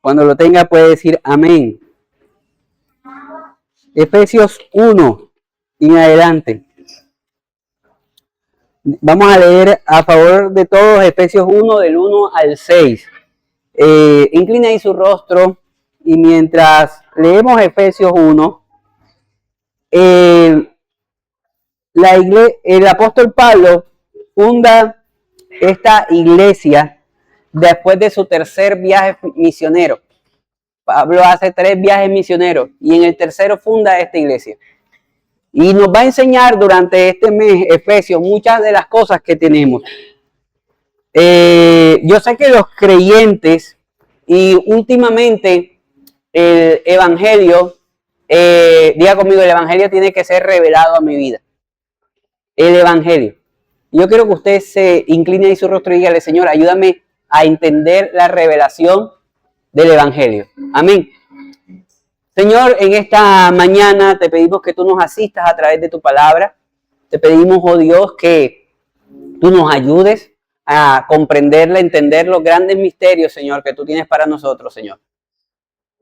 Cuando lo tenga puede decir amén. Efesios 1 y en adelante. Vamos a leer a favor de todos Efesios 1 del 1 al 6. Inclina ahí su rostro y mientras leemos Efesios 1, el apóstol Pablo funda esta iglesia después de su tercer viaje misionero. Pablo hace 3 viajes misioneros y en el tercero funda esta iglesia. Y nos va a enseñar durante este mes, Efesios, muchas de las cosas que tenemos. Yo sé que los creyentes y últimamente el evangelio, diga conmigo, el evangelio tiene que ser revelado a mi vida. El evangelio. Yo quiero que usted se incline ahí su rostro y dígale, Señor, ayúdame a entender la revelación del evangelio. Amén. Señor, en esta mañana te pedimos que tú nos asistas a través de tu palabra. Te pedimos, oh Dios, que tú nos ayudes a comprenderla, entender los grandes misterios, Señor, que tú tienes para nosotros, Señor.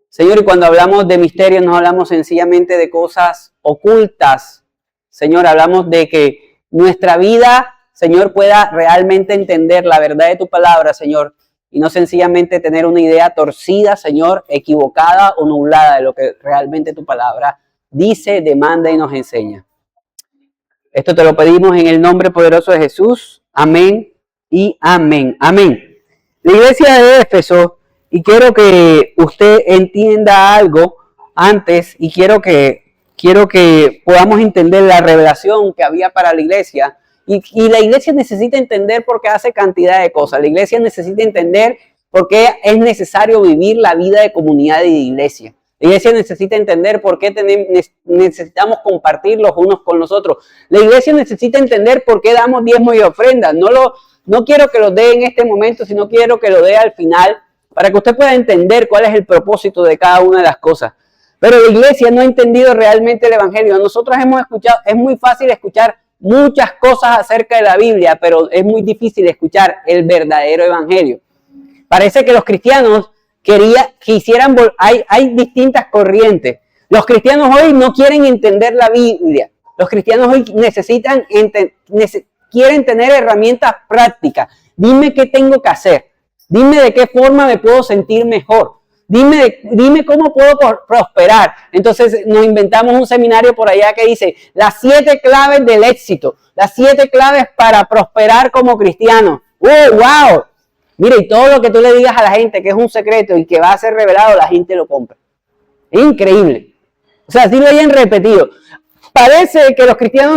Señor, y cuando hablamos de misterios, no hablamos sencillamente de cosas ocultas. Señor, hablamos de que nuestra vida, Señor, pueda realmente entender la verdad de tu palabra, Señor, y no sencillamente tener una idea torcida, Señor, equivocada o nublada de lo que realmente tu palabra dice, demanda y nos enseña. Esto te lo pedimos en el nombre poderoso de Jesús. Amén y amén. Amén. La iglesia de Éfeso, y quiero que usted entienda algo antes, y quiero que podamos entender la revelación que había para la iglesia. Y la iglesia necesita entender por qué hace cantidad de cosas. La iglesia necesita entender por qué es necesario vivir la vida de comunidad y de iglesia. La iglesia necesita entender por qué necesitamos compartir los unos con los otros. La iglesia necesita entender por qué damos diezmo y ofrendas. No quiero que lo dé en este momento, sino quiero que lo dé al final, para que usted pueda entender cuál es el propósito de cada una de las cosas. Pero la iglesia no ha entendido realmente el evangelio. Nosotros hemos escuchado, es muy fácil escuchar muchas cosas acerca de la Biblia, pero es muy difícil escuchar el verdadero evangelio. Parece que los cristianos hay distintas corrientes. Los cristianos hoy no quieren entender la Biblia. Los cristianos hoy quieren tener herramientas prácticas. Dime qué tengo que hacer. Dime de qué forma me puedo sentir mejor. Dime cómo puedo prosperar. Entonces nos inventamos un seminario por allá que dice las 7 claves del éxito, las 7 claves para prosperar como cristiano. ¡Wow! Mire, y todo lo que tú le digas a la gente que es un secreto y que va a ser revelado, la gente lo compra. Es increíble. O sea, así lo hayan repetido. Parece que los cristianos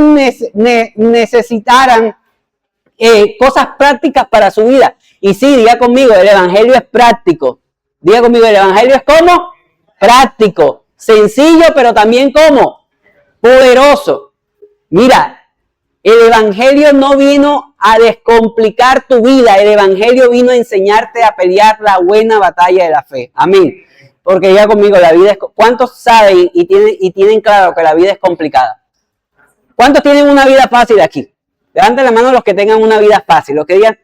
necesitaran cosas prácticas para su vida. Y sí, diga conmigo, el evangelio es práctico. Diga conmigo, el evangelio es ¿cómo? Práctico, sencillo, pero también ¿cómo? Poderoso. Mira, el evangelio no vino a descomplicar tu vida, el evangelio vino a enseñarte a pelear la buena batalla de la fe. Amén. Porque diga conmigo, la vida es... ¿Cuántos saben y tienen claro que la vida es complicada? ¿Cuántos tienen una vida fácil aquí? Levanten la mano los que tengan una vida fácil, los que digan,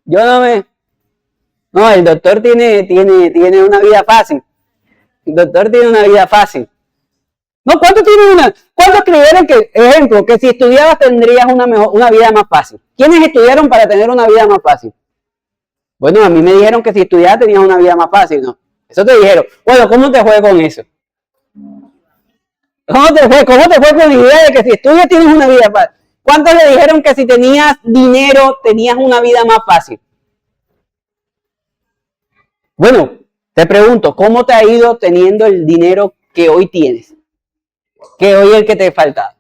yo no me... No, el doctor tiene una vida fácil. El doctor tiene una vida fácil. No, ¿cuántos creyeron que, ejemplo, que si estudiabas tendrías una vida más fácil? ¿Quiénes estudiaron para tener una vida más fácil? Bueno, a mí me dijeron que si estudiabas tenías una vida más fácil, ¿no? Eso te dijeron. Bueno, ¿cómo te fue con eso? ¿Cómo te fue con la idea de que si estudias tienes una vida fácil? ¿Cuántos le dijeron que si tenías dinero tenías una vida más fácil? Bueno, te pregunto, ¿cómo te ha ido teniendo el dinero que hoy tienes? Que hoy es el que te falta.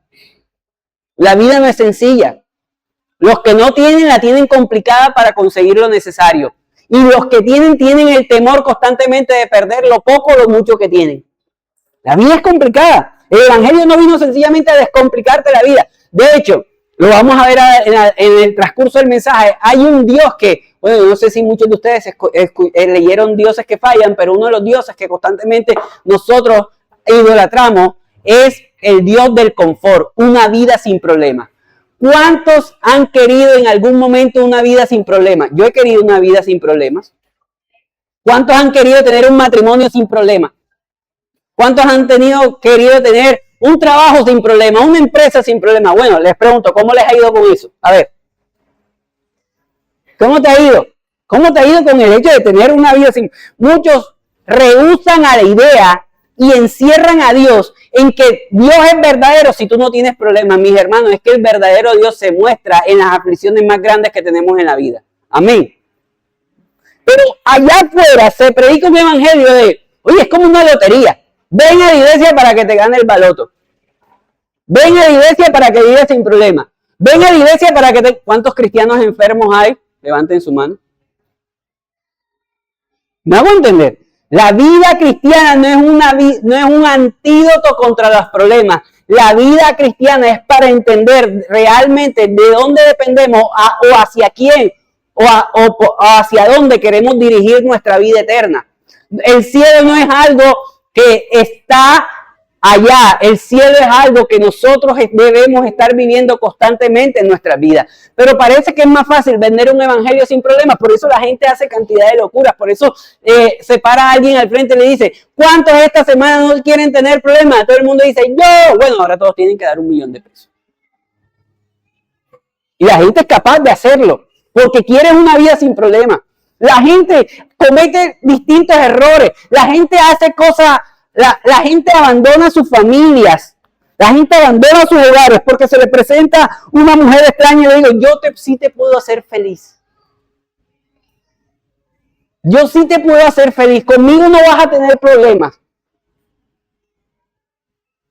La vida no es sencilla. Los que no tienen, la tienen complicada para conseguir lo necesario. Y los que tienen el temor constantemente de perder lo poco o lo mucho que tienen. La vida es complicada. El evangelio no vino sencillamente a descomplicarte la vida. De hecho, lo vamos a ver en el transcurso del mensaje. Hay un Dios que, bueno, no sé si muchos de ustedes leyeron Dioses que fallan, pero uno de los dioses que constantemente nosotros idolatramos es el Dios del confort, una vida sin problemas. ¿Cuántos han querido en algún momento una vida sin problemas? Yo he querido una vida sin problemas. ¿Cuántos han querido tener un matrimonio sin problema? ¿Cuántos han querido tener un trabajo sin problema, una empresa sin problema? Bueno, les pregunto, ¿cómo les ha ido con eso? A ver, ¿cómo te ha ido? ¿Cómo te ha ido con el hecho de tener una vida sin? Muchos rehúsan a la idea y encierran a Dios en que Dios es verdadero si tú no tienes problemas. Mis hermanos, es que el verdadero Dios se muestra en las aflicciones más grandes que tenemos en la vida. Amén. Pero allá afuera se predica un evangelio de, oye, es como una lotería. Ven a la iglesia para que te gane el baloto. Ven a la iglesia para que vivas sin problema. Ven a la iglesia para que te... ¿Cuántos cristianos enfermos hay? Levanten su mano. ¿Me hago entender? La vida cristiana no es un antídoto contra los problemas. La vida cristiana es para entender realmente de dónde dependemos o hacia quién o hacia dónde queremos dirigir nuestra vida eterna. El cielo no es algo que está allá. El cielo es algo que nosotros debemos estar viviendo constantemente en nuestras vidas. Pero parece que es más fácil vender un evangelio sin problemas. Por eso la gente hace cantidad de locuras. Por eso se para alguien al frente y le dice, ¿cuántos esta semana no quieren tener problemas? Todo el mundo dice, yo. Bueno, ahora todos tienen que dar $1,000,000 pesos. Y la gente es capaz de hacerlo porque quiere una vida sin problemas. La gente comete distintos errores. La gente hace cosas... La gente abandona sus familias, la gente abandona sus hogares porque se le presenta una mujer extraña y le digo, sí te puedo hacer feliz. Yo sí te puedo hacer feliz, conmigo no vas a tener problemas.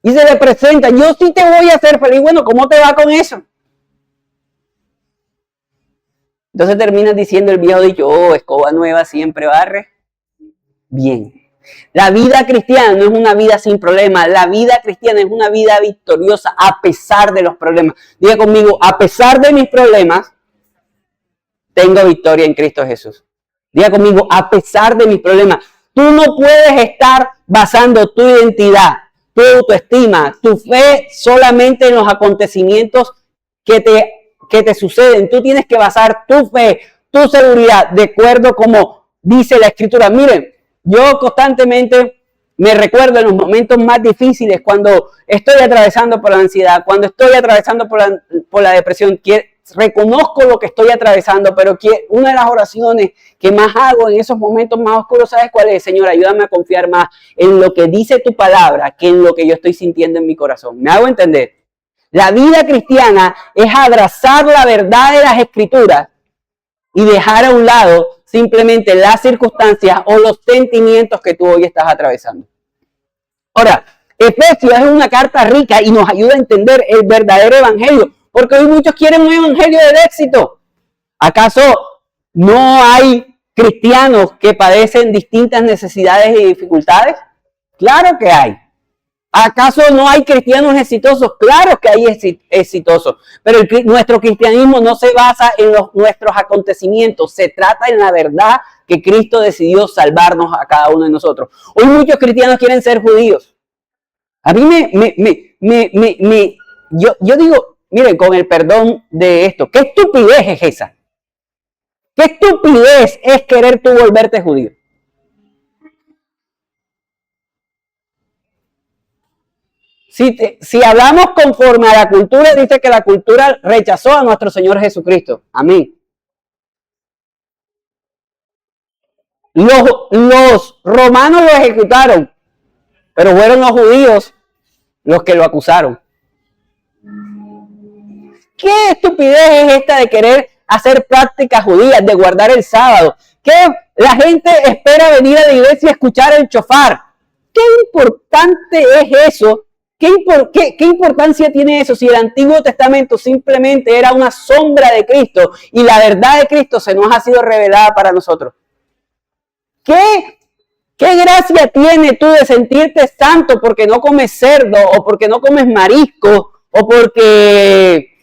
Y se le presenta, yo sí te voy a hacer feliz. Bueno, ¿cómo te va con eso? Entonces terminas diciendo el viejo dicho, escoba nueva siempre barre bien. La vida cristiana no es una vida sin problemas. La vida cristiana es una vida victoriosa a pesar de los problemas. Diga conmigo, a pesar de mis problemas, tengo victoria en Cristo Jesús. Diga conmigo, a pesar de mis problemas. Tú no puedes estar basando tu identidad, tu autoestima, tu fe solamente en los acontecimientos que te suceden. Tú tienes que basar tu fe, tu seguridad, de acuerdo como dice la Escritura. Miren, yo constantemente me recuerdo en los momentos más difíciles, cuando estoy atravesando por la ansiedad, cuando estoy atravesando por la depresión, reconozco lo que estoy atravesando, pero una de las oraciones que más hago en esos momentos más oscuros, ¿sabes cuál es? Señor, ayúdame a confiar más en lo que dice tu palabra que en lo que yo estoy sintiendo en mi corazón. ¿Me hago entender? La vida cristiana es abrazar la verdad de las Escrituras y dejar a un lado simplemente las circunstancias o los sentimientos que tú hoy estás atravesando. Ahora, Efesios es una carta rica y nos ayuda a entender el verdadero evangelio, porque hoy muchos quieren un evangelio del éxito. ¿Acaso no hay cristianos que padecen distintas necesidades y dificultades? Claro que hay. ¿Acaso no hay cristianos exitosos? Claro que hay exitosos, pero nuestro cristianismo no se basa en nuestros acontecimientos, se trata en la verdad que Cristo decidió salvarnos a cada uno de nosotros. Hoy muchos cristianos quieren ser judíos. A mí yo digo, miren, con el perdón de esto, ¿qué estupidez es esa? ¿Qué estupidez es querer tú volverte judío? Si hablamos conforme a la cultura, dice que la cultura rechazó a nuestro Señor Jesucristo. Amén. Los romanos lo ejecutaron, pero fueron los judíos los que lo acusaron. ¿Qué estupidez es esta de querer hacer prácticas judías, de guardar el sábado? ¿Qué la gente espera venir a la iglesia y escuchar el shofar? ¿Qué importante es eso? ¿Qué importancia tiene eso si el Antiguo Testamento simplemente era una sombra de Cristo y la verdad de Cristo se nos ha sido revelada para nosotros? ¿Qué gracia tiene tú de sentirte santo porque no comes cerdo o porque no comes marisco o porque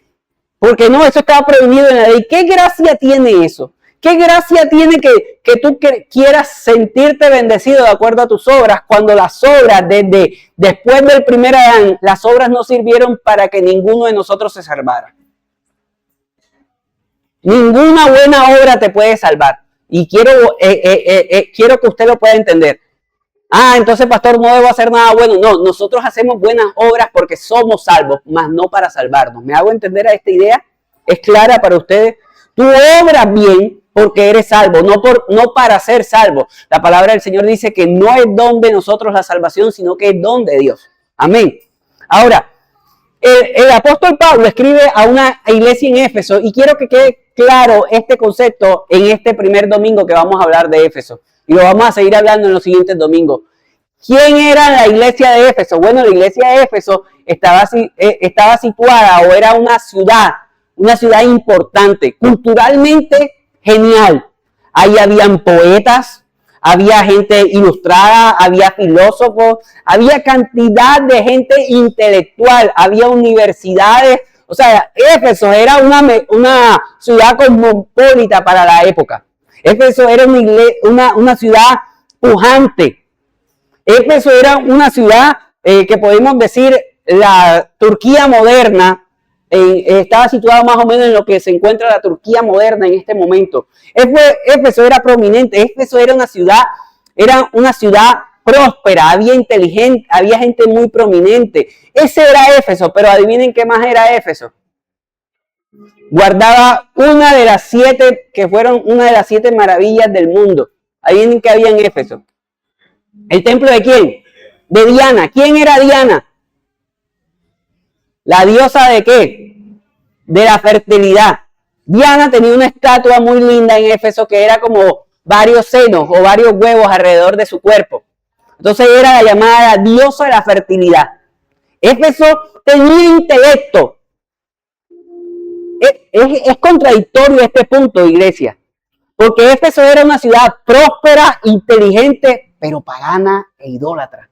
no, eso estaba prohibido en la ley? ¿Qué gracia tiene eso? ¿Qué gracia tiene que tú quieras sentirte bendecido de acuerdo a tus obras, cuando las obras, después del primer Adán, las obras no sirvieron para que ninguno de nosotros se salvara? Ninguna buena obra te puede salvar. Y quiero que usted lo pueda entender. Entonces, pastor, no debo hacer nada bueno. No, nosotros hacemos buenas obras porque somos salvos, mas no para salvarnos. ¿Me hago entender a esta idea? ¿Es clara para ustedes? Tú obras bien porque eres salvo, no para ser salvo. La palabra del Señor dice que no es don de nosotros la salvación, sino que es don de Dios. Amén. Ahora, el apóstol Pablo escribe a una iglesia en Éfeso y quiero que quede claro este concepto en este primer domingo que vamos a hablar de Éfeso. Y lo vamos a seguir hablando en los siguientes domingos. ¿Quién era la iglesia de Éfeso? Bueno, la iglesia de Éfeso estaba situada o era una ciudad importante, culturalmente genial. Ahí habían poetas, había gente ilustrada, había filósofos, había cantidad de gente intelectual, había universidades. O sea, Éfeso era una ciudad cosmopolita para la época. Éfeso era una ciudad pujante. Éfeso era una ciudad que podemos decir la Turquía moderna. Estaba situado más o menos en lo que se encuentra la Turquía moderna en este momento. Éfeso era prominente. Éfeso era una ciudad próspera, había gente muy prominente. Ese era Éfeso, pero adivinen qué más era Éfeso. Guardaba una de las 7 maravillas del mundo. Adivinen qué había en Éfeso. ¿El templo de quién? De Diana. ¿Quién era Diana? ¿La diosa de qué? De la fertilidad. Diana tenía una estatua muy linda en Éfeso que era como varios senos o varios huevos alrededor de su cuerpo. Entonces era la llamada diosa de la fertilidad. Éfeso tenía intelecto. Es contradictorio este punto, iglesia. Porque Éfeso era una ciudad próspera, inteligente, pero pagana e idólatra.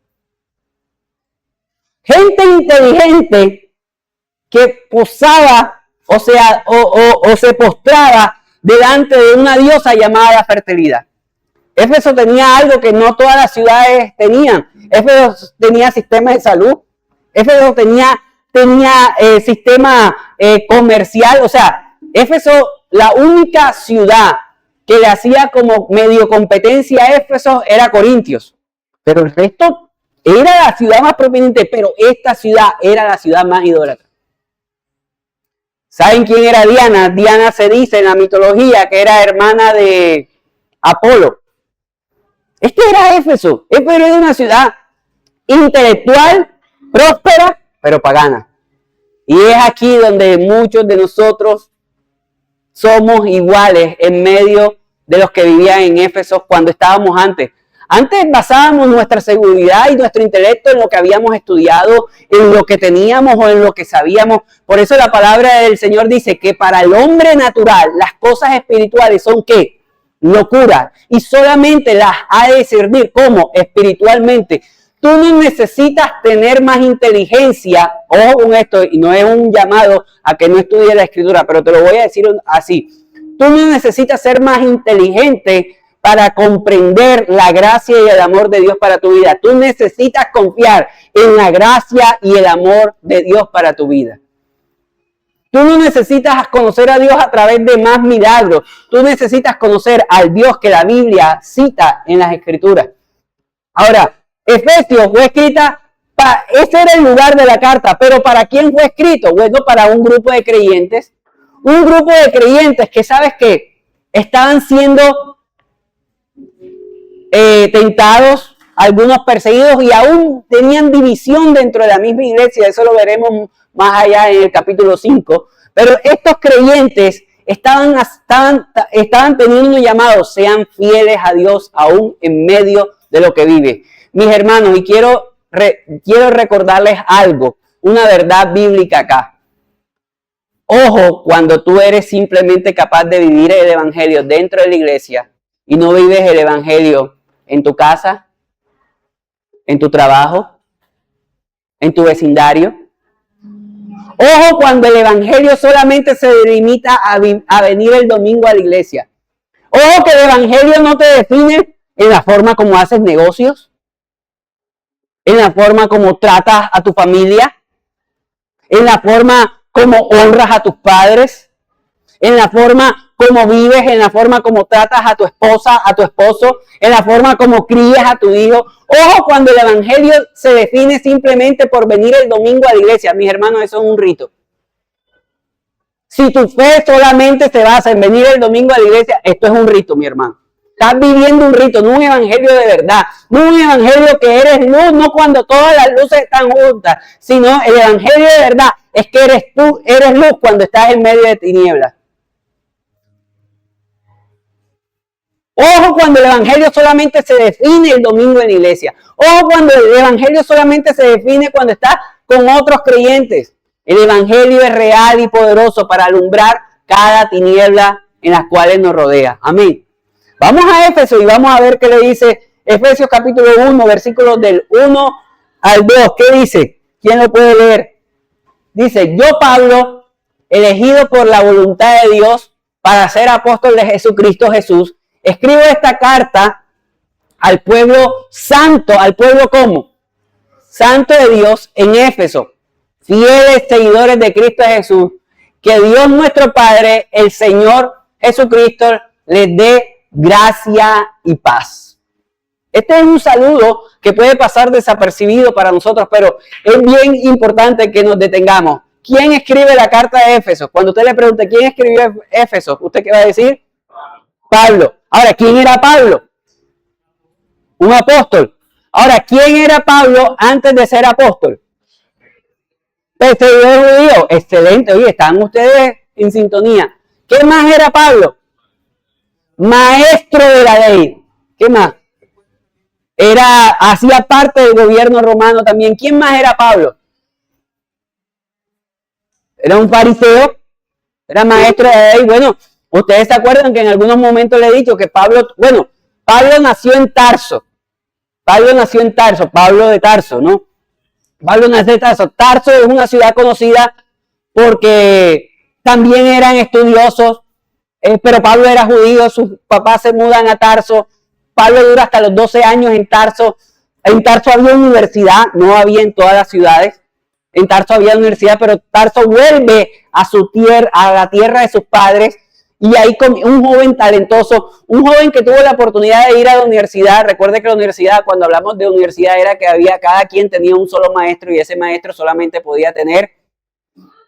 Gente inteligente que posaba, o se postraba delante de una diosa llamada la fertilidad. Éfeso tenía algo que no todas las ciudades tenían. Éfeso tenía sistema de salud. Éfeso tenía sistema comercial. O sea, Éfeso, la única ciudad que le hacía como medio competencia a Éfeso era Corintios. Pero el resto era la ciudad más prominente, pero esta ciudad era la ciudad más idólatra. ¿Saben quién era Diana? Diana se dice en la mitología que era hermana de Apolo. Este era Éfeso. Éfeso era una ciudad intelectual, próspera, pero pagana. Y es aquí donde muchos de nosotros somos iguales en medio de los que vivían en Éfeso cuando estábamos antes. Antes basábamos nuestra seguridad y nuestro intelecto en lo que habíamos estudiado, en lo que teníamos o en lo que sabíamos. Por eso la palabra del Señor dice que para el hombre natural las cosas espirituales son ¿qué? Locura. Y solamente las ha de discernir como espiritualmente. Tú no necesitas tener más inteligencia. Ojo con esto, y no es un llamado a que no estudies la escritura, pero te lo voy a decir así. Tú no necesitas ser más inteligente para comprender la gracia y el amor de Dios para tu vida. Tú necesitas confiar en la gracia y el amor de Dios para tu vida. Tú no necesitas conocer a Dios a través de más milagros. Tú necesitas conocer al Dios que la Biblia cita en las Escrituras. Ahora, Efesios fue escrita, ese era el lugar de la carta, pero ¿para quién fue escrito? Bueno, para un grupo de creyentes. Un grupo de creyentes que, ¿sabes qué? Estaban siendo tentados, algunos perseguidos y aún tenían división dentro de la misma iglesia. Eso lo veremos más allá en el capítulo 5. Pero estos creyentes estaban teniendo un llamado, sean fieles a Dios aún en medio de lo que vive. Mis hermanos, y quiero recordarles algo, una verdad bíblica acá. Ojo, cuando tú eres simplemente capaz de vivir el evangelio dentro de la iglesia y no vives el evangelio en tu casa, en tu trabajo, en tu vecindario. Ojo cuando el evangelio solamente se limita a venir el domingo a la iglesia. Ojo que el evangelio no te define en la forma como haces negocios, en la forma como tratas a tu familia, en la forma como honras a tus padres, en la forma como vives, en la forma como tratas a tu esposa, a tu esposo, en la forma como crías a tu hijo. Ojo, cuando el evangelio se define simplemente por venir el domingo a la iglesia, mis hermanos, eso es un rito. Si tu fe solamente se basa en venir el domingo a la iglesia, esto es un rito, mi hermano. Estás viviendo un rito, no un evangelio de verdad, no un evangelio que eres luz, no cuando todas las luces están juntas, sino el evangelio de verdad es que eres luz cuando estás en medio de tinieblas. Ojo cuando el evangelio solamente se define el domingo en la iglesia. Ojo cuando el evangelio solamente se define cuando estás con otros creyentes. El evangelio es real y poderoso para alumbrar cada tiniebla en las cuales nos rodea. Amén. Vamos a Éfeso y vamos a ver qué le dice Efesios capítulo 1, versículos del 1 al 2. ¿Qué dice? ¿Quién lo puede leer? Dice, yo Pablo, elegido por la voluntad de Dios para ser apóstol de Jesucristo Jesús, escribo esta carta al pueblo santo, al pueblo ¿cómo? Santo de Dios en Éfeso, fieles seguidores de Cristo Jesús, que Dios nuestro Padre, el Señor Jesucristo, les dé gracia y paz. Este es un saludo que puede pasar desapercibido para nosotros, pero es bien importante que nos detengamos. ¿Quién escribe la carta de Éfeso? Cuando usted le pregunte quién escribió Éfeso, ¿usted qué va a decir? Pablo. Ahora, ¿quién era Pablo? Un apóstol. Ahora, ¿quién era Pablo antes de ser apóstol? Perseguidor judío. Excelente. Oye, están ustedes en sintonía. ¿Qué más era Pablo? Maestro de la ley. ¿Qué más? Hacía parte del gobierno romano también. ¿Quién más era Pablo? Era un fariseo. Era maestro de la ley. Bueno, ustedes se acuerdan que en algunos momentos le he dicho que Pablo nació en Tarso. Pablo de Tarso, ¿no? Pablo nació en Tarso. Tarso es una ciudad conocida porque también eran estudiosos, pero Pablo era judío, sus papás se mudan a Tarso. Pablo dura hasta los 12 años en Tarso. En Tarso había universidad, no había en todas las ciudades. En Tarso había universidad, pero Tarso vuelve a su tierra, a la tierra de sus padres. Y ahí un joven talentoso, un joven que tuvo la oportunidad de ir a la universidad. Recuerde que la universidad, cuando hablamos de universidad, era que cada quien tenía un solo maestro y ese maestro solamente podía tener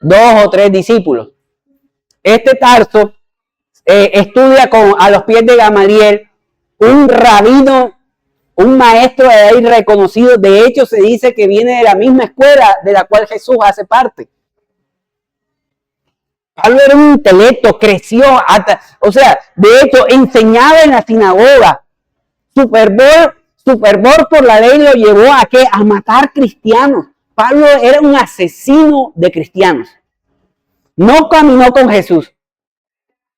2 o 3 discípulos. Este Tarso estudia a los pies de Gamaliel, un rabino, un maestro de ley reconocido. De hecho, se dice que viene de la misma escuela de la cual Jesús hace parte. Pablo era un intelecto, creció, de hecho, enseñaba en la sinagoga. Su fervor por la ley lo llevó a matar cristianos. Pablo era un asesino de cristianos. No caminó con Jesús.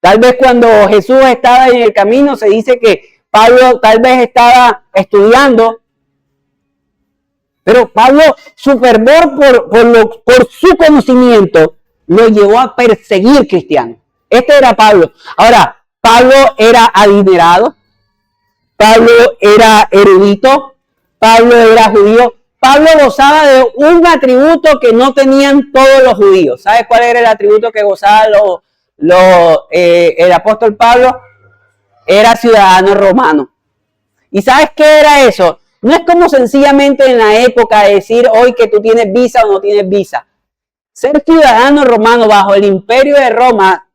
Tal vez cuando Jesús estaba en el camino, se dice que Pablo tal vez estaba estudiando. Pero Pablo, su fervor por su conocimiento, lo llevó a perseguir cristianos. Este era Pablo. Ahora, Pablo era adinerado, Pablo era erudito, Pablo era judío. Pablo gozaba de un atributo que no tenían todos los judíos. ¿Sabes cuál era el atributo que gozaba el apóstol Pablo? Era ciudadano romano. ¿Y sabes qué era eso? No es como sencillamente en la época decir hoy que tú tienes visa o no tienes visa. Ser ciudadano romano bajo el imperio de Roma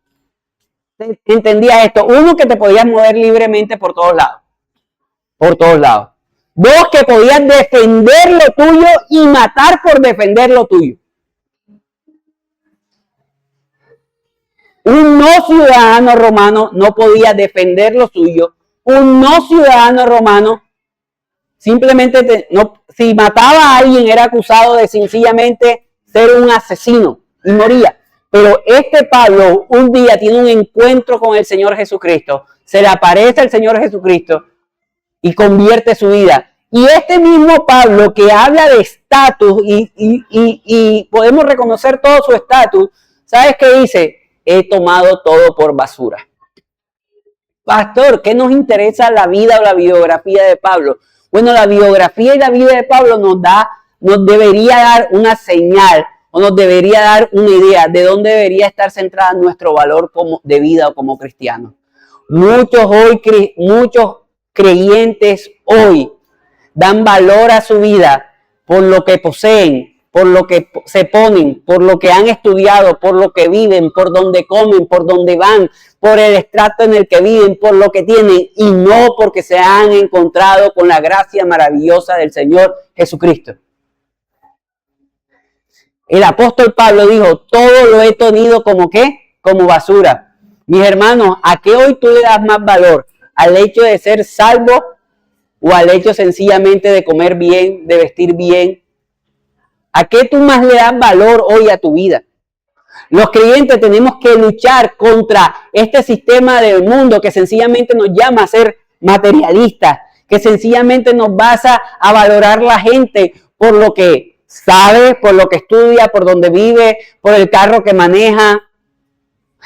entendía esto. Uno, que te podías mover libremente por todos lados. Por todos lados. 2, que podías defender lo tuyo y matar por defender lo tuyo. Un no ciudadano romano no podía defender lo suyo. Un no ciudadano romano simplemente, si mataba a alguien, era acusado de sencillamente ser un asesino y moría. Pero este Pablo un día tiene un encuentro con el Señor Jesucristo, se le aparece el Señor Jesucristo y convierte su vida. Y este mismo Pablo, que habla de estatus y podemos reconocer todo su estatus, ¿sabes qué dice? He tomado todo por basura. Pastor, ¿qué nos interesa la vida o la biografía de Pablo? Bueno, la biografía y la vida de Pablo nos debería dar una señal o nos debería dar una idea de dónde debería estar centrada nuestro valor de vida o como cristianos. Muchos creyentes hoy dan valor a su vida por lo que poseen, por lo que se ponen, por lo que han estudiado, por lo que viven, por donde comen, por donde van, por el estrato en el que viven, por lo que tienen, y no porque se han encontrado con la gracia maravillosa del Señor Jesucristo. El apóstol Pablo dijo, todo lo he tenido como ¿qué? Como basura. Mis hermanos, ¿a qué hoy tú le das más valor? ¿Al hecho de ser salvo o al hecho sencillamente de comer bien, de vestir bien? ¿A qué tú más le das valor hoy a tu vida? Los creyentes tenemos que luchar contra este sistema del mundo que sencillamente nos llama a ser materialistas, que sencillamente nos basa a valorar la gente por lo que sabe, por lo que estudia, por donde vive, por el carro que maneja.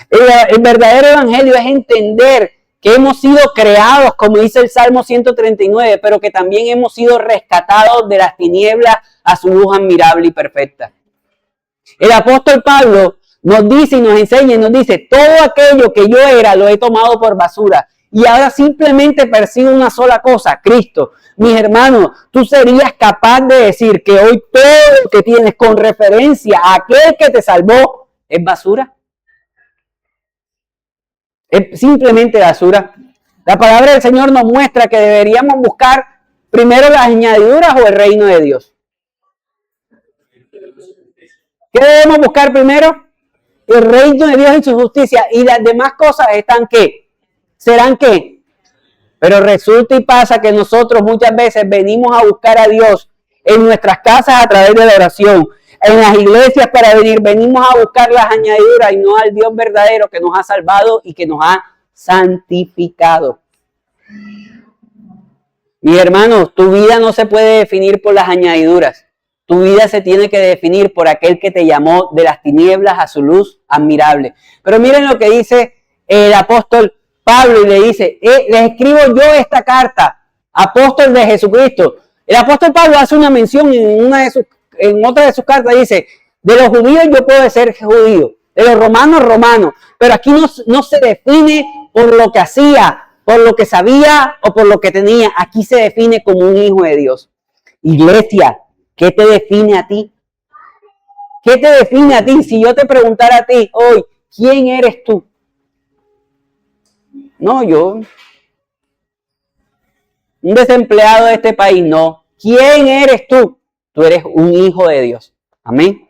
El verdadero evangelio es entender que hemos sido creados, como dice el Salmo 139, pero que también hemos sido rescatados de las tinieblas a su luz admirable y perfecta. El apóstol Pablo nos dice y nos enseña y nos dice, todo aquello que yo era lo he tomado por basura y ahora simplemente persigo una sola cosa, Cristo. Mis hermanos, tú serías capaz de decir que hoy todo lo que tienes con referencia a aquel que te salvó es basura. Es simplemente basura. La palabra del Señor nos muestra que deberíamos buscar primero las añadiduras o el reino de Dios. ¿Qué debemos buscar primero? El reino de Dios y su justicia. Y las demás cosas están ¿qué? ¿Serán qué? Pero resulta y pasa que nosotros muchas veces venimos a buscar a Dios en nuestras casas a través de la oración. En las iglesias venimos a buscar las añadiduras y no al Dios verdadero que nos ha salvado y que nos ha santificado. Mis hermanos, tu vida no se puede definir por las añadiduras. Tu vida se tiene que definir por aquel que te llamó de las tinieblas a su luz admirable. Pero miren lo que dice el apóstol Pablo y le dice, les escribo yo esta carta, apóstol de Jesucristo. El apóstol Pablo hace una mención en otra de sus cartas, dice, de los judíos yo puedo ser judío, de los romanos, romano. Pero aquí no se define por lo que hacía, por lo que sabía o por lo que tenía. Aquí se define como un hijo de Dios. Iglesia, ¿qué te define a ti? ¿Qué te define a ti? Si yo te preguntara a ti hoy, ¿quién eres tú? No, yo, un desempleado de este país, no. ¿Quién eres tú? Tú eres un hijo de Dios. Amén.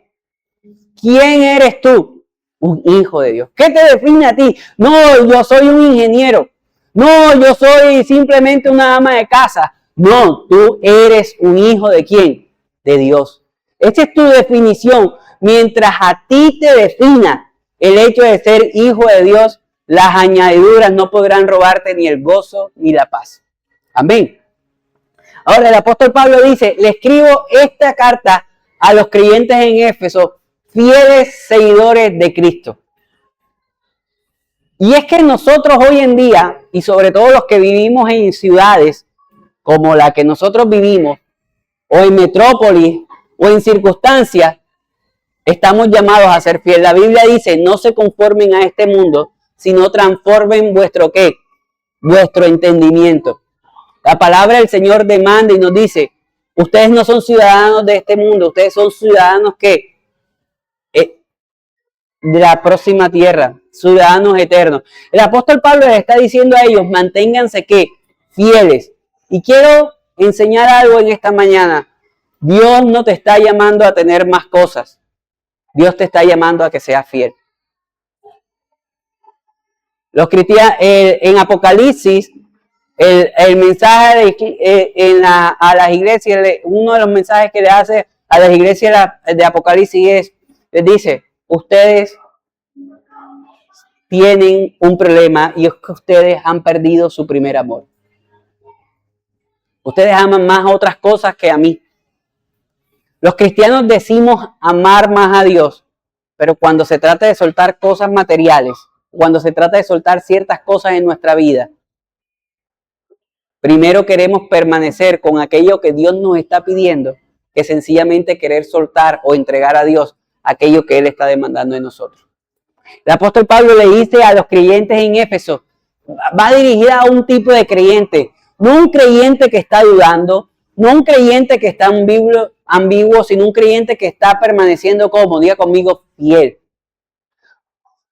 ¿Quién eres tú? Un hijo de Dios. ¿Qué te define a ti? No, yo soy un ingeniero. No, yo soy simplemente una ama de casa. No, tú eres un hijo de ¿quién? De Dios. Esta es tu definición. Mientras a ti te defina el hecho de ser hijo de Dios, las añadiduras no podrán robarte ni el gozo ni la paz. Amén. Ahora el apóstol Pablo dice, le escribo esta carta a los creyentes en Éfeso, fieles seguidores de Cristo. Y es que nosotros hoy en día, y sobre todo los que vivimos en ciudades como la que nosotros vivimos, o en metrópolis, o en circunstancias, estamos llamados a ser fieles. La Biblia dice, no se conformen a este mundo, sino transformen vuestro ¿qué? Vuestro entendimiento. La palabra del Señor demanda y nos dice, ustedes no son ciudadanos de este mundo, ustedes son ciudadanos ¿qué? De la próxima tierra, ciudadanos eternos. El apóstol Pablo les está diciendo a ellos, manténganse ¿qué? Fieles. Y quiero enseñar algo en esta mañana. Dios no te está llamando a tener más cosas. Dios te está llamando a que seas fiel. Los cristianos, en Apocalipsis, el mensaje a las iglesias, uno de los mensajes que le hace a las iglesias de Apocalipsis les dice, ustedes tienen un problema y es que ustedes han perdido su primer amor. Ustedes aman más otras cosas que a mí. Los cristianos decimos amar más a Dios, pero cuando se trata de soltar cosas materiales, cuando se trata de soltar ciertas cosas en nuestra vida, primero queremos permanecer con aquello que Dios nos está pidiendo, que sencillamente querer soltar o entregar a Dios aquello que Él está demandando de nosotros. El apóstol Pablo le dice a los creyentes en Éfeso, va dirigida a un tipo de creyente, no un creyente que está dudando, no un creyente que está ambiguo, sino un creyente que está permaneciendo como, diga conmigo, fiel.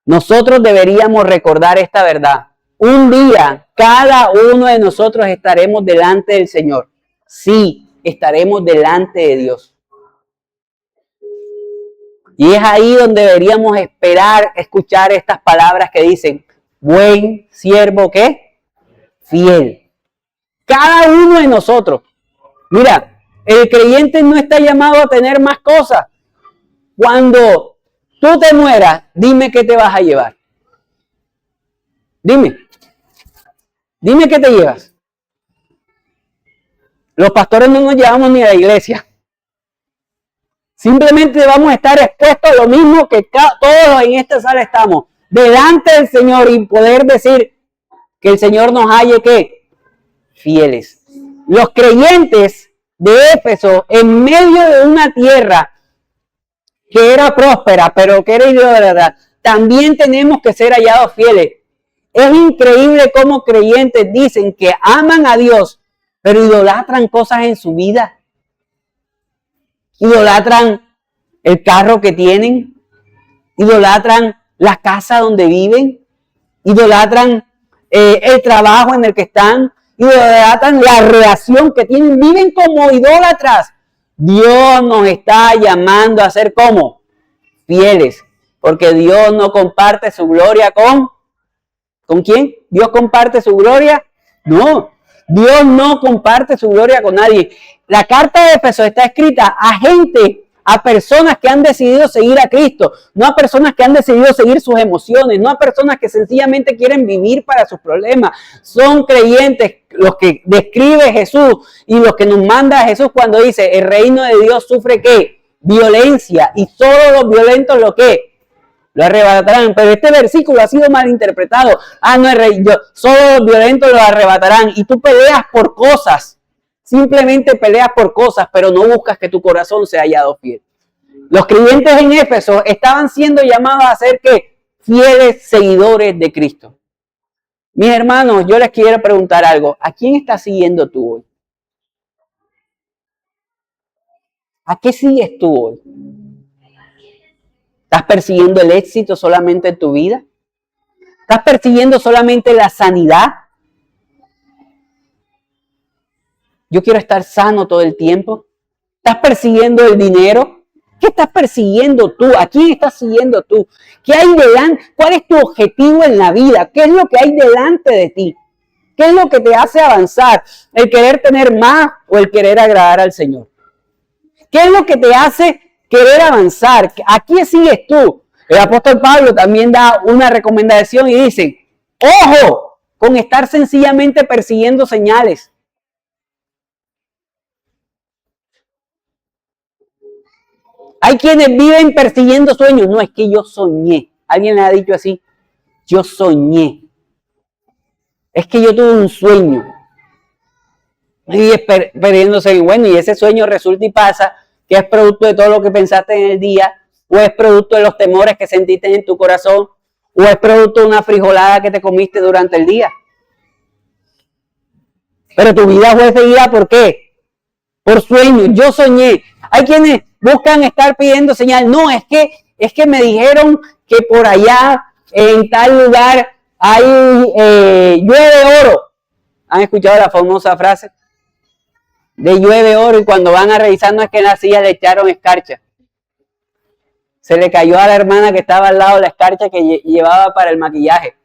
Nosotros deberíamos recordar esta verdad. Un día, cada uno de nosotros estaremos delante del Señor. Sí, estaremos delante de Dios. Y es ahí donde deberíamos esperar, escuchar estas palabras que dicen, buen siervo, ¿qué? Fiel. Cada uno de nosotros. Mira, el creyente no está llamado a tener más cosas. Cuando tú te mueras, dime qué te vas a llevar. Dime qué te llevas. Los pastores no nos llevamos ni a la iglesia. Simplemente vamos a estar expuestos a lo mismo que todos en esta sala estamos. Delante del Señor y poder decir que el Señor nos halle ¿qué? Fieles. Los creyentes de Éfeso, en medio de una tierra que era próspera, pero que era idólatra, también tenemos que ser hallados fieles. Es increíble cómo creyentes dicen que aman a Dios, pero idolatran cosas en su vida. Idolatran el carro que tienen, idolatran la casa donde viven, idolatran el trabajo en el que están, idolatran la relación que tienen, viven como idólatras. Dios nos está llamando a ser como fieles, porque Dios no comparte su gloria ¿con quién? ¿Dios comparte su gloria? No, Dios no comparte su gloria con nadie. La carta de Éfeso está escrita a gente, a personas que han decidido seguir a Cristo, no a personas que han decidido seguir sus emociones, no a personas que sencillamente quieren vivir para sus problemas. Son creyentes los que describe Jesús y los que nos manda Jesús cuando dice, el reino de Dios sufre ¿qué? Violencia, y solo los violentos lo que lo arrebatarán. Pero este versículo ha sido mal interpretado. No es rey, solo los violentos lo arrebatarán. Y tú peleas por cosas. Simplemente peleas por cosas, pero no buscas que tu corazón sea hallado fiel. Los creyentes en Éfeso estaban siendo llamados a ser ¿qué? Fieles seguidores de Cristo. Mis hermanos, yo les quiero preguntar algo. ¿A quién estás siguiendo tú hoy? ¿A qué sigues tú hoy? ¿Estás persiguiendo el éxito solamente en tu vida? ¿Estás persiguiendo solamente la sanidad? Yo quiero estar sano todo el tiempo. ¿Estás persiguiendo el dinero? ¿Qué estás persiguiendo tú? ¿A quién estás siguiendo tú? ¿Qué hay delante? ¿Cuál es tu objetivo en la vida? ¿Qué es lo que hay delante de ti? ¿Qué es lo que te hace avanzar? ¿El querer tener más o el querer agradar al Señor? ¿Qué es lo que te hace querer avanzar? ¿A quién sigues tú? El apóstol Pablo también da una recomendación y dice, ¡ojo! Con estar sencillamente persiguiendo señales. Hay quienes viven persiguiendo sueños. No, es que yo soñé. ¿Alguien le ha dicho así? Yo soñé. Es que yo tuve un sueño. Y perdiéndose. Y bueno, y ese sueño resulta y pasa que es producto de todo lo que pensaste en el día, o es producto de los temores que sentiste en tu corazón, o es producto de una frijolada que te comiste durante el día. Pero tu vida fue seguida ¿por qué? Por sueños. Yo soñé. Hay quienes buscan estar pidiendo señal. No, es que me dijeron que por allá, en tal lugar, hay llueve oro. ¿Han escuchado la famosa frase? De llueve oro, y cuando van a revisar no es que en la silla le echaron escarcha. Se le cayó a la hermana que estaba al lado la escarcha que llevaba para el maquillaje.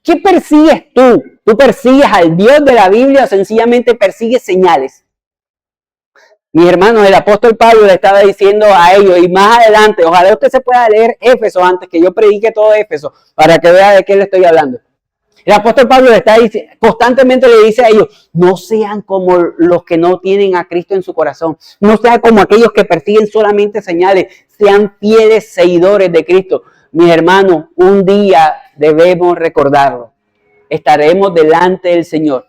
¿Qué persigues tú? ¿Tú persigues al Dios de la Biblia o sencillamente persigues señales? Mis hermanos, el apóstol Pablo le estaba diciendo a ellos, y más adelante, ojalá usted se pueda leer Éfeso antes que yo predique todo Éfeso, para que vea de qué le estoy hablando. El apóstol Pablo constantemente le dice a ellos, no sean como los que no tienen a Cristo en su corazón, no sean como aquellos que persiguen solamente señales, sean fieles seguidores de Cristo. Mis hermanos, un día debemos recordarlo, estaremos delante del Señor.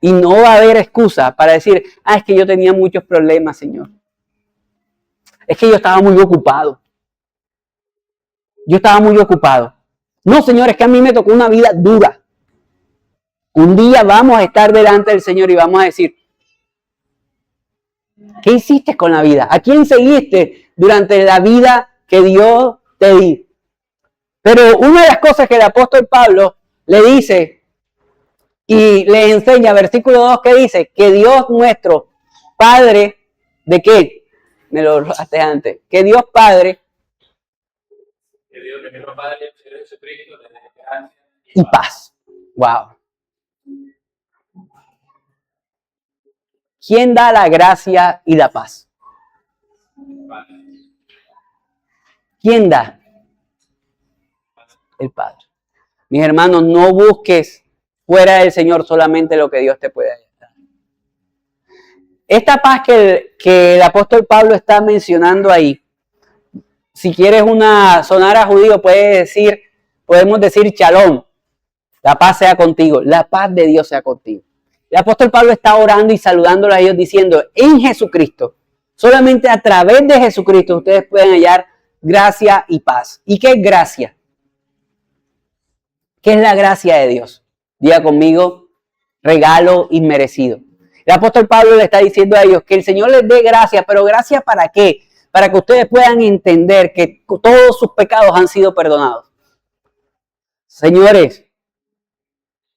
Y no va a haber excusa para decir, es que yo tenía muchos problemas, Señor. Es que yo estaba muy ocupado. Yo estaba muy ocupado. No, Señor, es que a mí me tocó una vida dura. Un día vamos a estar delante del Señor y vamos a decir, ¿qué hiciste con la vida? ¿A quién seguiste durante la vida que Dios te dio? Pero una de las cosas que el apóstol Pablo le dice y le enseña, versículo 2, que dice que Dios nuestro Padre, ¿de qué? Me lo robaste antes. Que Dios Padre y paz. Wow. ¿Quién da la gracia y la paz? ¿Quién da? El Padre. Mis hermanos, no busques fuera del Señor solamente lo que Dios te puede dar. Esta paz que el apóstol Pablo está mencionando ahí, si quieres sonar a judío, podemos decir shalom, la paz sea contigo, la paz de Dios sea contigo. El apóstol Pablo está orando y saludándolos a ellos diciendo, en Jesucristo, solamente a través de Jesucristo ustedes pueden hallar gracia y paz. ¿Y qué es gracia? ¿Qué es la gracia de Dios? Diga conmigo, regalo inmerecido. El apóstol Pablo le está diciendo a ellos que el Señor les dé gracia, pero ¿gracia para qué? Para que ustedes puedan entender que todos sus pecados han sido perdonados. Señores,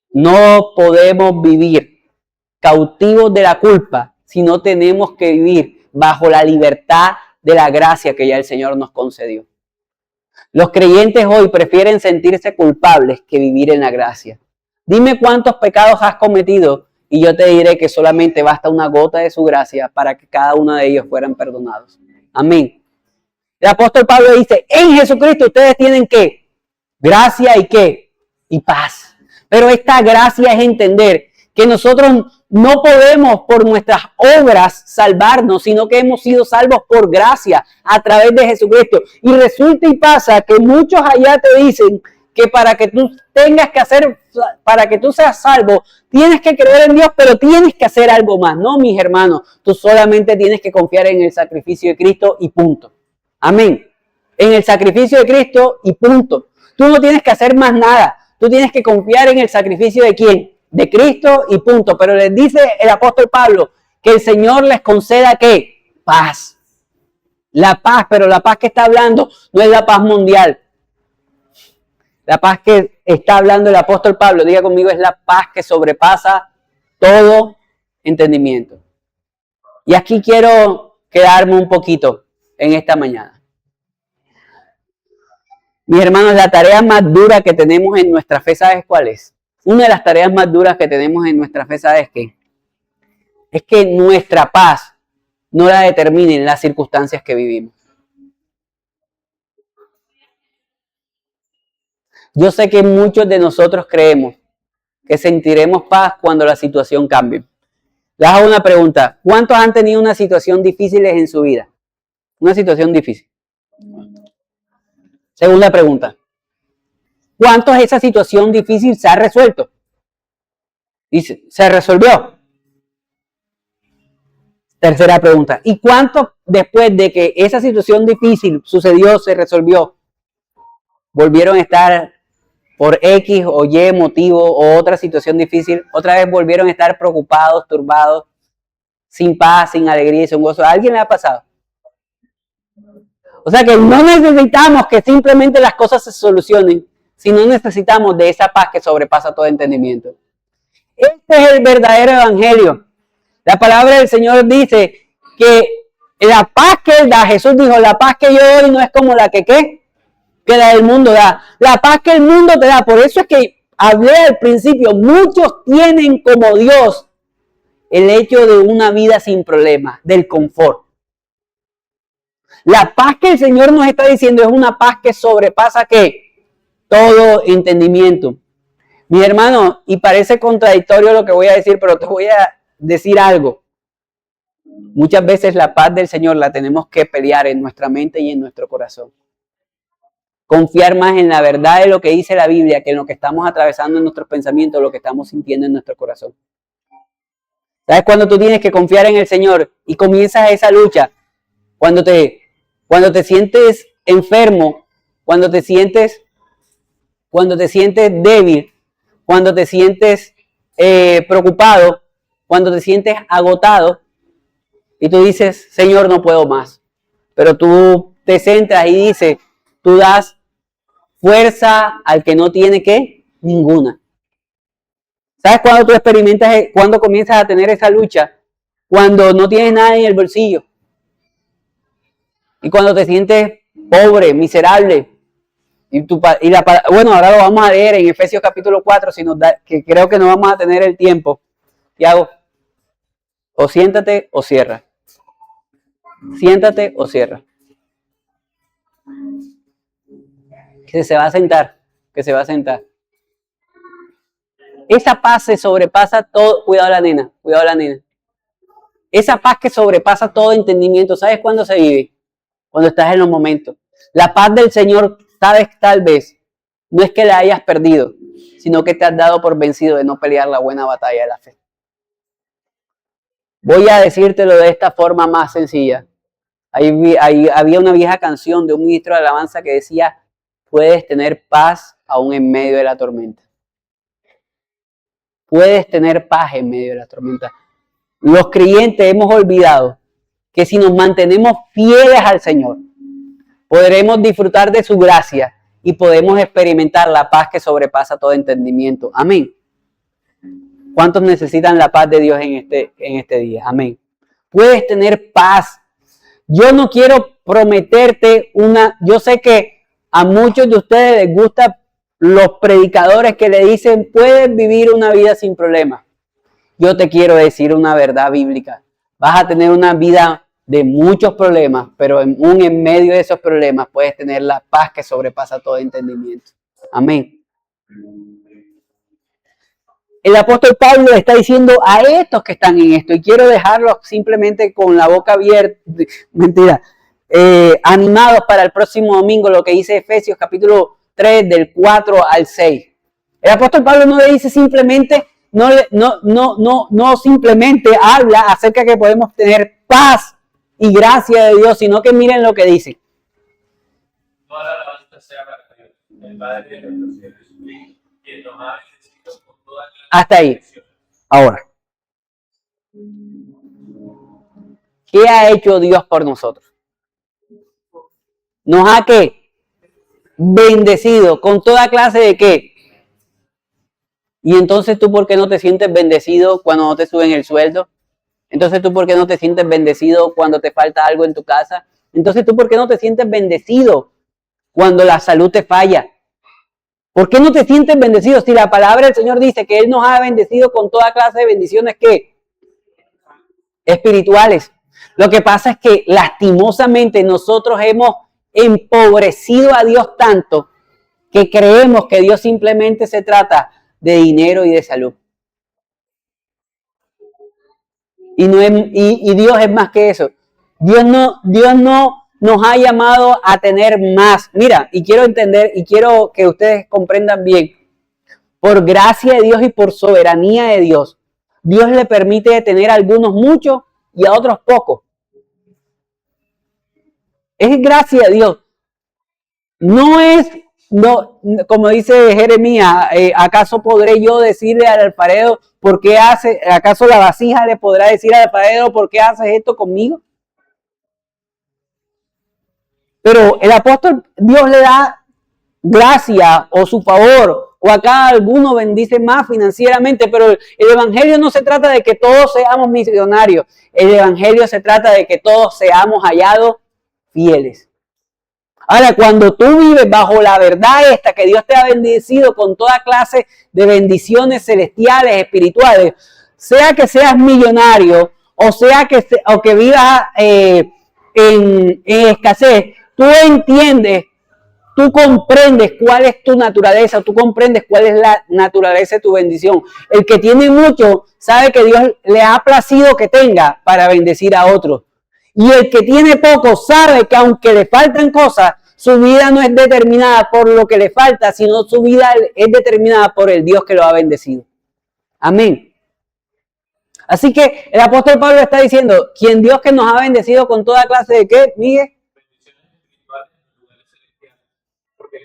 no podemos vivir cautivos de la culpa si no tenemos que vivir bajo la libertad de la gracia que ya el Señor nos concedió. Los creyentes hoy prefieren sentirse culpables que vivir en la gracia. Dime cuántos pecados has cometido y yo te diré que solamente basta una gota de su gracia para que cada uno de ellos fueran perdonados. Amén. El apóstol Pablo dice, en Jesucristo ustedes tienen ¿qué? Gracia y ¿qué? Y paz. Pero esta gracia es entender que nosotros no podemos por nuestras obras salvarnos, sino que hemos sido salvos por gracia a través de Jesucristo. Y resulta y pasa que muchos allá te dicen que para que tú para que tú seas salvo, tienes que creer en Dios, pero tienes que hacer algo más. No, mis hermanos, tú solamente tienes que confiar en el sacrificio de Cristo y punto. Amén. En el sacrificio de Cristo y punto. Tú no tienes que hacer más nada. Tú tienes que confiar en el sacrificio de ¿quién? De Cristo y punto. Pero les dice el apóstol Pablo que el Señor les conceda ¿qué? Paz. La paz, pero la paz que está hablando no es la paz mundial. La paz que está hablando el apóstol Pablo, diga conmigo, es la paz que sobrepasa todo entendimiento. Y aquí quiero quedarme un poquito en esta mañana. Mis hermanos, la tarea más dura que tenemos en nuestra fe, ¿sabes cuál es? Una de las tareas más duras que tenemos en nuestra fe, ¿sabes qué? Es que nuestra paz no la determinen las circunstancias que vivimos. Yo sé que muchos de nosotros creemos que sentiremos paz cuando la situación cambie. Les hago una pregunta. ¿Cuántos han tenido una situación difícil en su vida? Una situación difícil. Segunda pregunta. ¿Cuántos esa situación difícil se ha resuelto? Y se resolvió. Tercera pregunta. ¿Y cuántos después de que esa situación difícil sucedió, se resolvió, volvieron a estar por X o Y motivo o otra situación difícil, otra vez volvieron a estar preocupados, turbados, sin paz, sin alegría y sin gozo? ¿A alguien le ha pasado? O sea que no necesitamos que simplemente las cosas se solucionen, sino necesitamos de esa paz que sobrepasa todo entendimiento. Este es el verdadero evangelio. La palabra del Señor dice que la paz que Él da, Jesús dijo, la paz que yo doy no es como la que la del mundo da. La paz que el mundo te da. Por eso es que hablé al principio, muchos tienen como Dios el hecho de una vida sin problemas, del confort. La paz que el Señor nos está diciendo es una paz que sobrepasa ¿qué? Todo entendimiento. Mi hermano, y parece contradictorio lo que voy a decir, pero te voy a decir algo. Muchas veces la paz del Señor la tenemos que pelear en nuestra mente y en nuestro corazón. Confiar más en la verdad de lo que dice la Biblia que en lo que estamos atravesando en nuestros pensamientos, lo que estamos sintiendo en nuestro corazón. ¿Sabes cuando tú tienes que confiar en el Señor y comienzas esa lucha? Cuando te Cuando te sientes enfermo, cuando te sientes débil, cuando te sientes preocupado, cuando te sientes agotado y tú dices, Señor, no puedo más. Pero tú te centras y dices, tú das fuerza al que no tiene ¿qué? Ninguna. ¿Sabes cuándo tú experimentas, cuándo comienzas a tener esa lucha? Cuando no tienes nada en el bolsillo. Y cuando te sientes pobre, miserable. Bueno, ahora lo vamos a leer en Efesios capítulo 4, que creo que no vamos a tener el tiempo. Y hago, o siéntate o cierra. Siéntate o cierra. Que se va a sentar, que se va a sentar. Esa paz se sobrepasa todo, cuidado la nena. Esa paz que sobrepasa todo entendimiento, ¿sabes cuándo se vive? Cuando estás en los momentos. La paz del Señor, sabes, tal vez, no es que la hayas perdido, sino que te has dado por vencido de no pelear la buena batalla de la fe. Voy a decírtelo de esta forma más sencilla. Había una vieja canción de un ministro de alabanza que decía, puedes tener paz aún en medio de la tormenta. Puedes tener paz en medio de la tormenta. Los creyentes hemos olvidado que si nos mantenemos fieles al Señor, podremos disfrutar de su gracia y podemos experimentar la paz que sobrepasa todo entendimiento. Amén. ¿Cuántos necesitan la paz de Dios en este día? Amén. Puedes tener paz. Yo no quiero prometerte yo sé que a muchos de ustedes les gustan los predicadores que le dicen, puedes vivir una vida sin problemas. Yo te quiero decir una verdad bíblica. Vas a tener una vida de muchos problemas, pero en medio de esos problemas puedes tener la paz que sobrepasa todo entendimiento. Amén. El apóstol Pablo le está diciendo a estos que están en esto, y quiero dejarlos simplemente con la boca abierta, animados para el próximo domingo, lo que dice Efesios capítulo 3 del 4 al 6. El apóstol Pablo no le dice simplemente, no simplemente habla acerca de que podemos tener paz y gracia de Dios, sino que miren lo que dice. Toda la alabanza sea para Dios, el Padre de los cielos, quien nos ha bendecido con toda clase hasta ahí. Ahora, ¿qué ha hecho Dios por nosotros? Nos ha ¿qué? Bendecido con toda clase de ¿qué? Y entonces tú, ¿por qué no te sientes bendecido cuando no te suben el sueldo? Entonces tú, ¿por qué no te sientes bendecido cuando te falta algo en tu casa? Entonces tú, ¿por qué no te sientes bendecido cuando la salud te falla? ¿Por qué no te sientes bendecido si la palabra del Señor dice que Él nos ha bendecido con toda clase de bendiciones ¿qué? Espirituales? Lo que pasa es que lastimosamente nosotros hemos empobrecido a Dios tanto que creemos que Dios simplemente se trata de dinero y de salud. Y Dios es más que eso. Dios no nos ha llamado a tener más. Mira, y quiero entender y quiero que ustedes comprendan bien. Por gracia de Dios y por soberanía de Dios, Dios le permite tener a algunos muchos y a otros pocos. Es gracia de Dios. No, como dice Jeremías, ¿acaso podré yo decirle al alfarero por qué hace? ¿Acaso la vasija le podrá decir al alfarero por qué haces esto conmigo? Pero el apóstol, Dios le da gracia o su favor, o acá alguno bendice más financieramente, pero el evangelio no se trata de que todos seamos misionarios. El evangelio se trata de que todos seamos hallados fieles. Ahora, cuando tú vives bajo la verdad esta, que Dios te ha bendecido con toda clase de bendiciones celestiales, espirituales, sea que seas millonario o sea que vivas en escasez, tú entiendes, tú comprendes cuál es tu naturaleza, tú comprendes cuál es la naturaleza de tu bendición. El que tiene mucho sabe que Dios le ha placido que tenga para bendecir a otros. Y el que tiene poco sabe que aunque le faltan cosas, su vida no es determinada por lo que le falta, sino su vida es determinada por el Dios que lo ha bendecido. Amén. Así que el apóstol Pablo está diciendo, quien Dios que nos ha bendecido con toda clase de ¿qué, Miguel?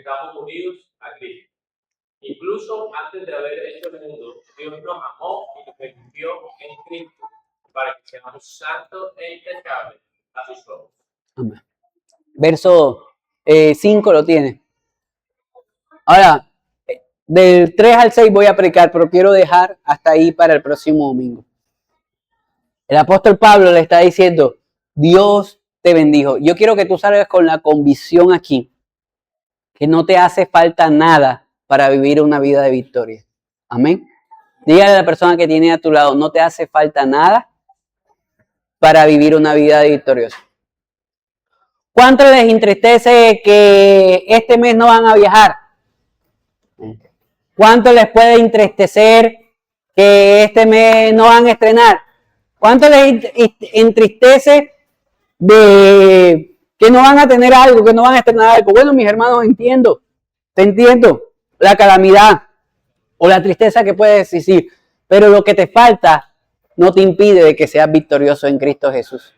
estamos unidos a Cristo. Incluso antes de haber hecho el mundo, Dios nos amó y nos permitió en Cristo para que seamos santos e impecables a sus ojos. Amén. Verso 5 lo tiene. Ahora, del 3 al 6 voy a predicar, pero quiero dejar hasta ahí para el próximo domingo. El apóstol Pablo le está diciendo, Dios te bendijo. Yo quiero que tú salgas con la convicción aquí, que no te hace falta nada para vivir una vida de victoria. Amén. Dígale a la persona que tiene a tu lado, no te hace falta nada para vivir una vida de victoriosa. ¿Cuánto les entristece que este mes no van a viajar? ¿Cuánto les puede entristecer que este mes no van a estrenar? ¿Cuánto les entristece de que no van a tener algo, que no van a estrenar algo? Bueno, mis hermanos, te entiendo la calamidad o la tristeza que puedes existir, pero lo que te falta no te impide de que seas victorioso en Cristo Jesús.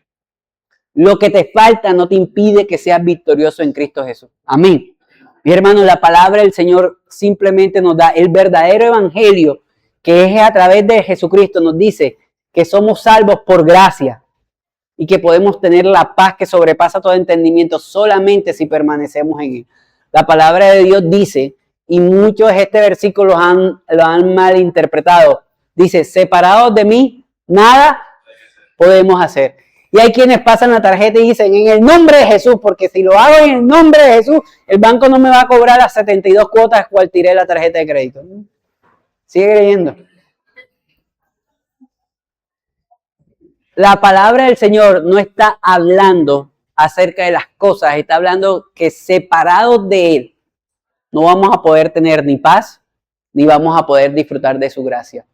Lo que te falta no te impide que seas victorioso en Cristo Jesús. Amén. Mi hermano, la palabra del Señor simplemente nos da el verdadero evangelio, que es a través de Jesucristo, nos dice que somos salvos por gracia y que podemos tener la paz que sobrepasa todo entendimiento solamente si permanecemos en él. La palabra de Dios dice, y muchos este versículo lo han malinterpretado, dice, separados de mí, nada podemos hacer. Y hay quienes pasan la tarjeta y dicen, en el nombre de Jesús, porque si lo hago en el nombre de Jesús, el banco no me va a cobrar las 72 cuotas cual tiré la tarjeta de crédito. Sigue creyendo. La palabra del Señor no está hablando acerca de las cosas, está hablando que separados de Él, no vamos a poder tener ni paz, ni vamos a poder disfrutar de su gracia.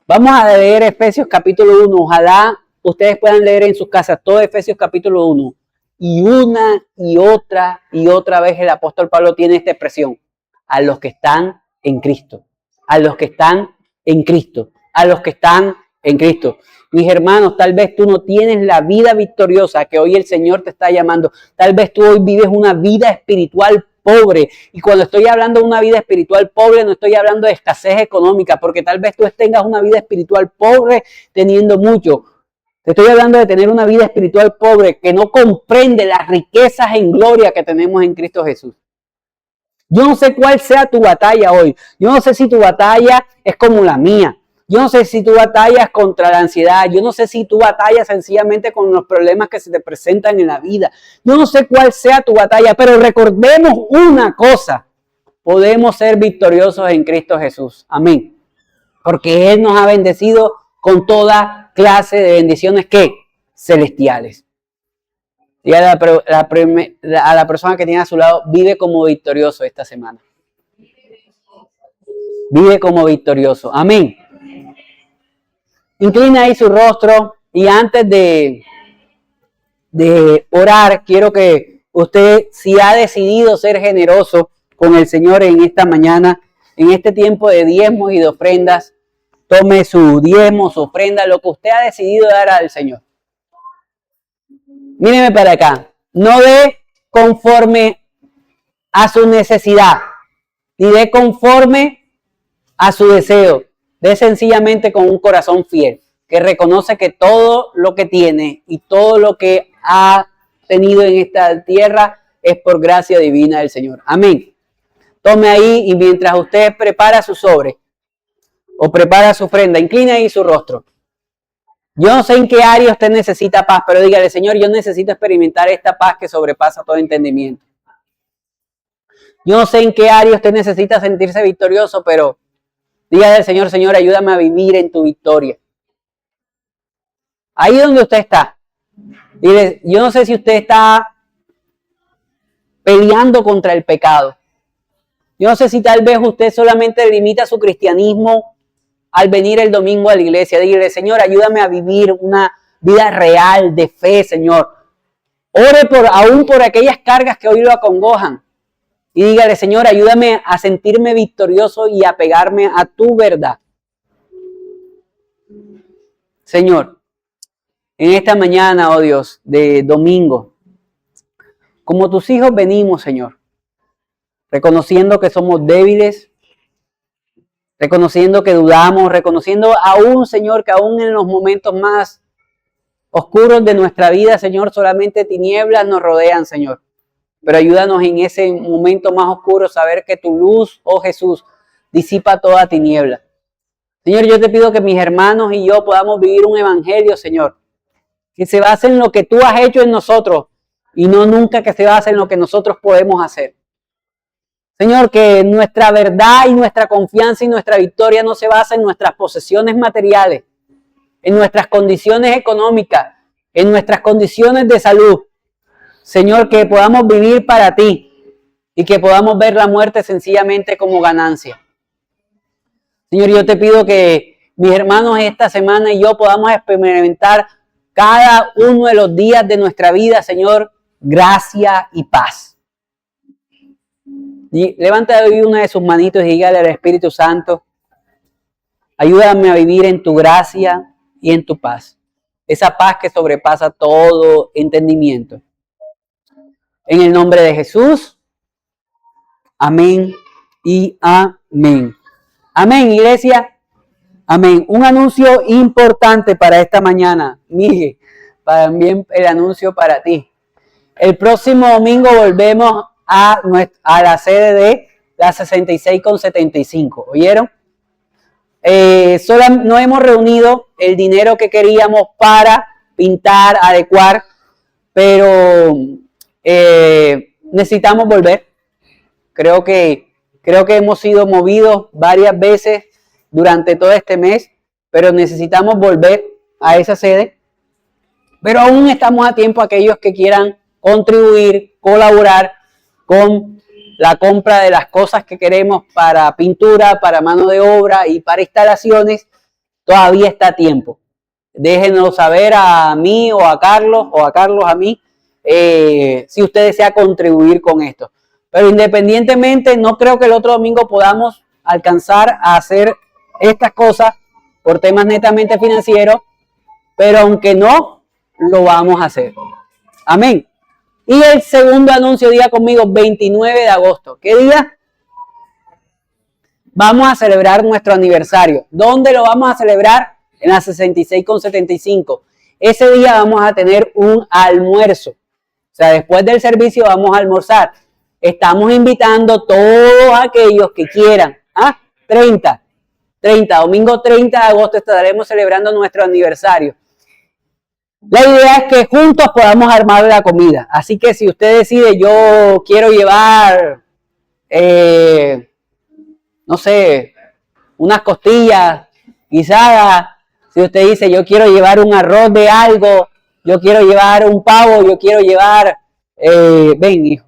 Vamos a leer Efesios capítulo 1, ojalá ustedes puedan leer en sus casas todo Efesios capítulo 1. Y una y otra vez el apóstol Pablo tiene esta expresión. A los que están en Cristo. A los que están en Cristo. A los que están en Cristo. Mis hermanos, tal vez tú no tienes la vida victoriosa que hoy el Señor te está llamando. Tal vez tú hoy vives una vida espiritual pobre. Y cuando estoy hablando de una vida espiritual pobre, no estoy hablando de escasez económica, porque tal vez tú tengas una vida espiritual pobre teniendo mucho. Te estoy hablando de tener una vida espiritual pobre que no comprende las riquezas en gloria que tenemos en Cristo Jesús. Yo no sé cuál sea tu batalla hoy. Yo no sé si tu batalla es como la mía. Yo no sé si tu batalla es contra la ansiedad. Yo no sé si tu batalla sencillamente con los problemas que se te presentan en la vida. Yo no sé cuál sea tu batalla, pero recordemos una cosa. Podemos ser victoriosos en Cristo Jesús. Amén. Porque Él nos ha bendecido con toda clase de bendiciones que celestiales. Y a la persona que tiene a su lado, vive como victorioso esta semana. Vive como victorioso. Amén. Inclina ahí su rostro y antes de orar, quiero que usted, si ha decidido ser generoso con el Señor en esta mañana, en este tiempo de diezmos y de ofrendas, tome su diezmo, su ofrenda, lo que usted ha decidido dar al Señor. Míreme para acá. No dé conforme a su necesidad, ni dé conforme a su deseo. Dé sencillamente con un corazón fiel, que reconoce que todo lo que tiene y todo lo que ha tenido en esta tierra es por gracia divina del Señor. Amén. Tome ahí y mientras usted prepara su sobre o prepara su ofrenda, inclina ahí su rostro. Yo no sé en qué área usted necesita paz, pero dígale, Señor, yo necesito experimentar esta paz que sobrepasa todo entendimiento. Yo no sé en qué área usted necesita sentirse victorioso, pero dígale al Señor, Señor, ayúdame a vivir en tu victoria. Ahí donde usted está. Dile, yo no sé si usted está peleando contra el pecado. Yo no sé si tal vez usted solamente limita su cristianismo al venir el domingo a la iglesia. Dile, Señor, ayúdame a vivir una vida real de fe, Señor. Ore aún por aquellas cargas que hoy lo acongojan. Y dígale, Señor, ayúdame a sentirme victorioso y a pegarme a tu verdad. Señor, en esta mañana, oh Dios, de domingo, como tus hijos venimos, Señor, reconociendo que somos débiles, reconociendo que dudamos, reconociendo aún, Señor, que aún en los momentos más oscuros de nuestra vida, Señor, solamente tinieblas nos rodean, Señor. Pero ayúdanos en ese momento más oscuro saber que tu luz, oh Jesús, disipa toda tiniebla. Señor, yo te pido que mis hermanos y yo podamos vivir un evangelio, Señor, que se base en lo que tú has hecho en nosotros y no nunca que se base en lo que nosotros podemos hacer. Señor, que nuestra verdad y nuestra confianza y nuestra victoria no se basa en nuestras posesiones materiales, en nuestras condiciones económicas, en nuestras condiciones de salud. Señor, que podamos vivir para ti y que podamos ver la muerte sencillamente como ganancia. Señor, yo te pido que mis hermanos esta semana y yo podamos experimentar cada uno de los días de nuestra vida, Señor, gracia y paz. Y levanta hoy una de sus manitos y dígale al Espíritu Santo, ayúdame a vivir en tu gracia y en tu paz. Esa paz que sobrepasa todo entendimiento. En el nombre de Jesús, amén y amén. Amén, iglesia. Amén. Un anuncio importante para esta mañana, Miguel, también el anuncio para ti. El próximo domingo volvemos a la sede de la 66 con 75. ¿Oyeron? Solo no hemos reunido el dinero que queríamos para pintar, adecuar, pero necesitamos volver. Creo que hemos sido movidos varias veces durante todo este mes, pero necesitamos volver a esa sede. Pero aún estamos a tiempo aquellos que quieran contribuir, colaborar con la compra de las cosas que queremos para pintura, para mano de obra y para instalaciones. Todavía está a tiempo. Déjenos saber a mí o a Carlos a mí si usted desea contribuir con esto. Pero independientemente, no creo que el otro domingo podamos alcanzar a hacer estas cosas por temas netamente financieros, pero aunque no, lo vamos a hacer. Amén. Y el segundo anuncio, diga conmigo, 29 de agosto. ¿Qué día? Vamos a celebrar nuestro aniversario. ¿Dónde lo vamos a celebrar? En la 66 con 75. Ese día vamos a tener un almuerzo. O sea, después del servicio vamos a almorzar. Estamos invitando a todos aquellos que quieran. 30, domingo 30 de agosto estaremos celebrando nuestro aniversario. La idea es que juntos podamos armar la comida. Así que si usted decide, yo quiero llevar, no sé, unas costillas guisadas. Si usted dice, yo quiero llevar un arroz de algo, yo quiero llevar un pavo, yo quiero llevar, ven hijo,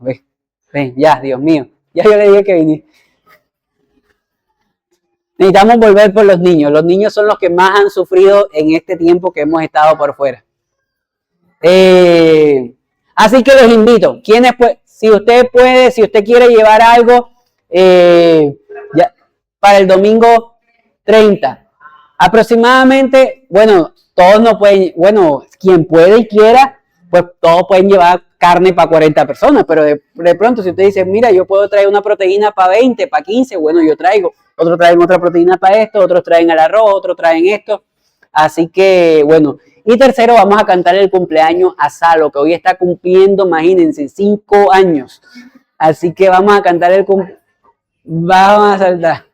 ven, ya, Dios mío, ya yo le dije que vine. Necesitamos volver por los niños. Los niños son los que más han sufrido en este tiempo que hemos estado por fuera. Así que los invito. Si usted puede, si usted quiere llevar algo ya, para el domingo 30. Aproximadamente, bueno, todos no pueden, bueno, quien puede y quiera, pues todos pueden llevar carne para 40 personas, pero de pronto si usted dice, mira, yo puedo traer una proteína para 20, para 15, bueno, yo traigo. Otros traen otra proteína para esto, otros traen el arroz, otros traen esto. Así que, bueno. Y tercero, vamos a cantar el cumpleaños a Salo, que hoy está cumpliendo, imagínense, 5 años. Así que vamos a cantar el cumpleaños. Vamos a saltar.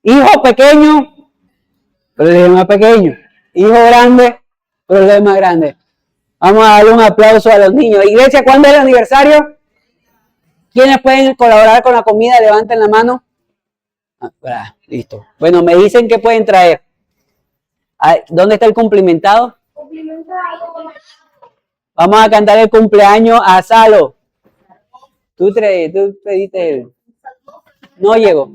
Hijo pequeño, problema pequeño. Hijo grande, problema grande. Vamos a darle un aplauso a los niños. Iglesia, ¿cuándo es el aniversario? ¿Quiénes pueden colaborar con la comida? Levanten la mano. Listo. Bueno, me dicen que pueden traer. ¿Dónde está el cumplimentado? Vamos a cantar el cumpleaños a Salo. Tú pediste el... No llegó.